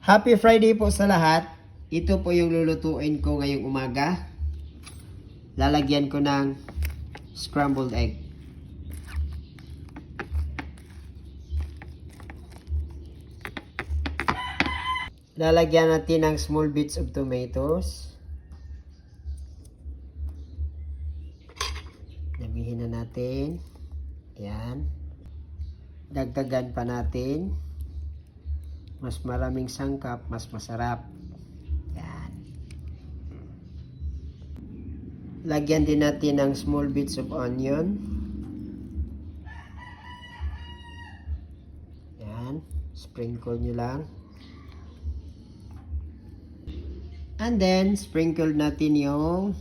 Happy Friday po sa lahat. Ito po yung lulutuin ko ngayong umaga. Lalagyan ko ng scrambled egg. Lalagyan natin ng small bits of tomatoes. Damihin na natin. Ayan. Dagdagan pa natin. Mas maraming sangkap, mas masarap. Yan. Lagyan din natin ng small bits of onion. Yan. Sprinkle nyo lang. And then, sprinkle natin yung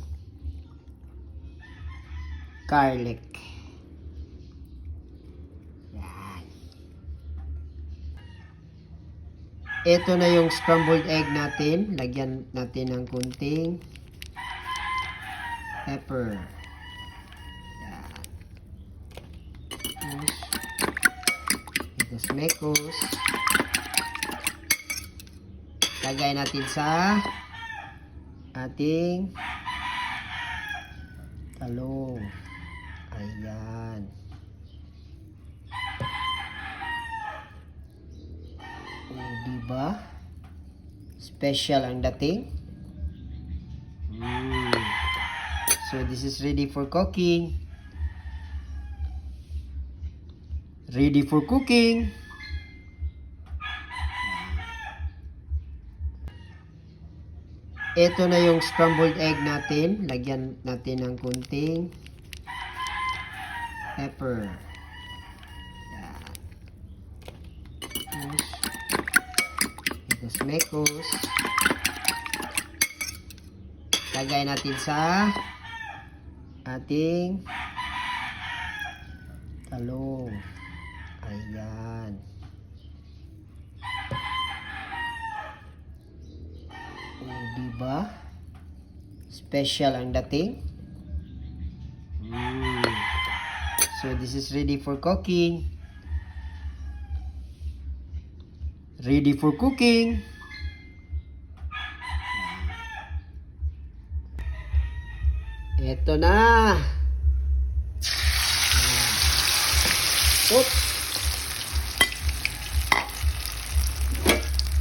garlic. Ito na yung scrambled egg natin. Lagyan natin ng kunting pepper. Yan. Ito smekos. Lagay natin sa ating talong. Ayan. Diba? Special ang dating. So this is ready for cooking. Ready for cooking. Ito na yung scrambled egg natin. Lagyan natin ng kunting pepper. Smekos. Lagay natin sa ating talong. Ayan. Diba? Special ang dating. So this is ready for cooking. Ready for cooking. Ito na. Oops.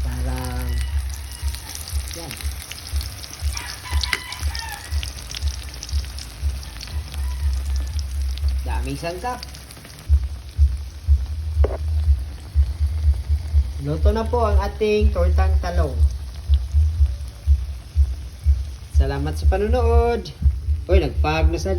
Parang yan. Daming sangkap. Luto na po ang ating tortang talong. Salamat sa panunood. Uy, nagpag na sad.